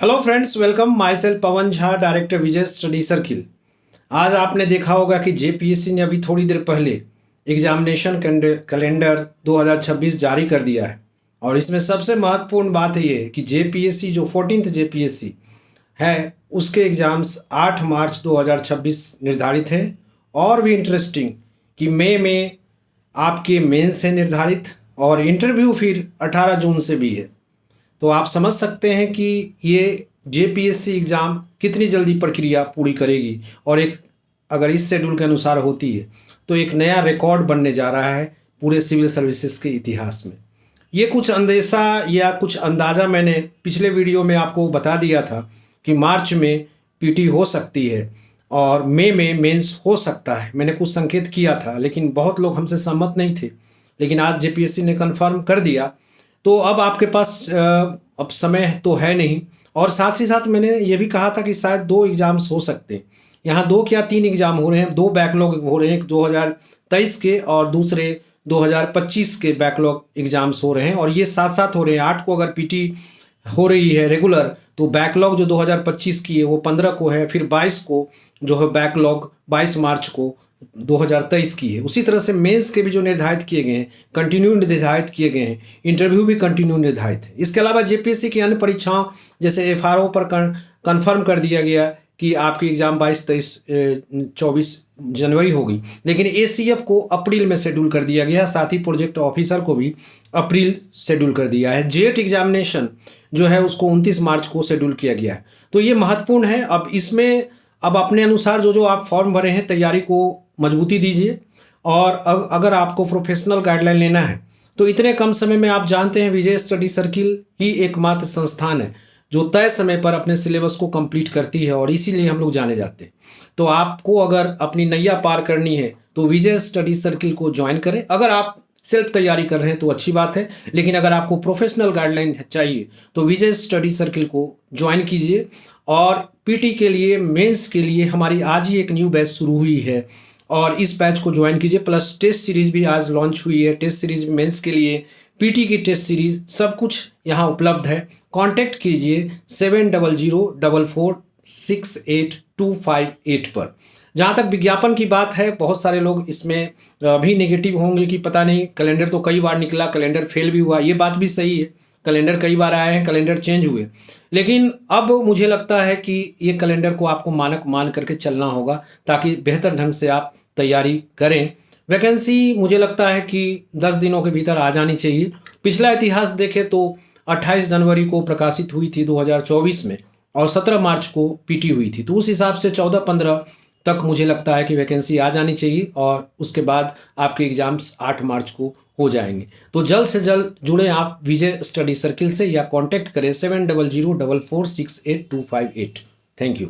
Hello friends, welcome. My self Pawan Jha, director Vijay study circle. आज आपने देखा होगा कि जेपीएससी ने अभी थोड़ी देर पहले एग्जामिनेशन कैलेंडर 2026 जारी कर दिया है। और इसमें सबसे महत्वपूर्ण बात ये है कि जेपीएससी जो 14th जेपीएससी है उसके एग्ज़ाम्स 8 मार्च 2026 निर्धारित हैं। और भी इंटरेस्टिंग कि मई में आपके मेंस है निर्धारित और इंटरव्यू फिर 18 जून से भी है। तो आप समझ सकते हैं कि ये जेपीएससी एग्ज़ाम कितनी जल्दी प्रक्रिया पूरी करेगी और एक अगर इस शेड्यूल के अनुसार होती है तो एक नया रिकॉर्ड बनने जा रहा है पूरे सिविल सर्विसेज के इतिहास में। ये कुछ अंदेशा या कुछ अंदाज़ा मैंने पिछले वीडियो में आपको बता दिया था कि मार्च में पीटी हो सकती है और मई में मेंस हो सकता है। मैंने कुछ संकेत किया था लेकिन बहुत लोग हमसे सहमत नहीं थे, लेकिन आज जेपीएससी ने कन्फर्म कर दिया। तो अब आपके पास अब समय तो है नहीं। और साथ ही साथ मैंने ये भी कहा था कि शायद 2 एग्ज़ाम्स हो सकते हैं। यहाँ 2 क्या 3 एग्ज़ाम हो रहे हैं, 2 बैकलॉग हो रहे हैं, एक 2023 के और दूसरे 2025 के बैकलॉग एग्ज़ाम्स हो रहे हैं और ये साथ साथ हो रहे हैं। 8 को अगर पीटी हो रही है रेगुलर तो बैकलॉग जो 2025 की है वो 15 को है, फिर 22 को जो है बैकलॉग 22 मार्च को 2023 की है। उसी तरह से मेंस के भी जो निर्धारित किए गए हैं, कंटिन्यू निर्धारित किए गए हैं, इंटरव्यू भी कंटिन्यू निर्धारित है। इसके अलावा जेपीएससी की अन्य परीक्षाओं जैसे एफआरओ पर कन्फर्म कर दिया गया कि आपकी एग्ज़ाम 22-23-24 जनवरी होगी, लेकिन एसीएफ को अप्रैल में शेड्यूल कर दिया गया। साथ ही प्रोजेक्ट ऑफिसर को भी अप्रैल शेड्यूल कर दिया है। जेट एग्जामिनेशन जो है उसको 29 मार्च को शेड्यूल किया गया है। तो ये महत्वपूर्ण है। अब इसमें अब अपने अनुसार जो आप फॉर्म भरे हैं तैयारी को मजबूती दीजिए। और अगर आपको प्रोफेशनल गाइडलाइन लेना है तो इतने कम समय में आप जानते हैं विजय स्टडी सर्किल ही एकमात्र संस्थान है जो तय समय पर अपने सिलेबस को कंप्लीट करती है और इसीलिए हम लोग जाने जाते हैं। तो आपको अगर अपनी नैया पार करनी है तो विजय स्टडी सर्किल को ज्वाइन करें। अगर आप सेल्फ तैयारी कर रहे हैं तो अच्छी बात है, लेकिन अगर आपको प्रोफेशनल गाइडलाइन चाहिए तो विजय स्टडी सर्किल को ज्वाइन कीजिए। और पीटी के लिए, मेंस के लिए हमारी आज ही एक न्यू बैच शुरू हुई है और इस बैच को ज्वाइन कीजिए। प्लस टेस्ट सीरीज भी आज लॉन्च हुई है। टेस्ट सीरीज मेंस के लिए, पीटी की टेस्ट सीरीज, सब कुछ यहाँ उपलब्ध है। कांटेक्ट कीजिए 7004468258 पर। जहाँ तक विज्ञापन की बात है, बहुत सारे लोग इसमें भी नेगेटिव होंगे कि पता नहीं कैलेंडर तो कई बार निकला, कैलेंडर फेल भी हुआ। ये बात भी सही है, कैलेंडर कई बार आए हैं, कैलेंडर चेंज हुए, लेकिन अब मुझे लगता है कि ये कैलेंडर को आपको मानक मान करके चलना होगा ताकि बेहतर ढंग से आप तैयारी करें। वैकेंसी मुझे लगता है कि 10 दिनों के भीतर आ जानी चाहिए। पिछला इतिहास देखें तो 28 जनवरी को प्रकाशित हुई थी 2024 में और 17 मार्च को पीटी हुई थी। तो उस हिसाब से 14-15 तक मुझे लगता है कि वैकेंसी आ जानी चाहिए और उसके बाद आपके एग्ज़ाम्स 8 मार्च को हो जाएंगे। तो जल्द से जल्द जुड़ें आप विजय स्टडी सर्किल से या कांटेक्ट करें 7004468258। Thank you.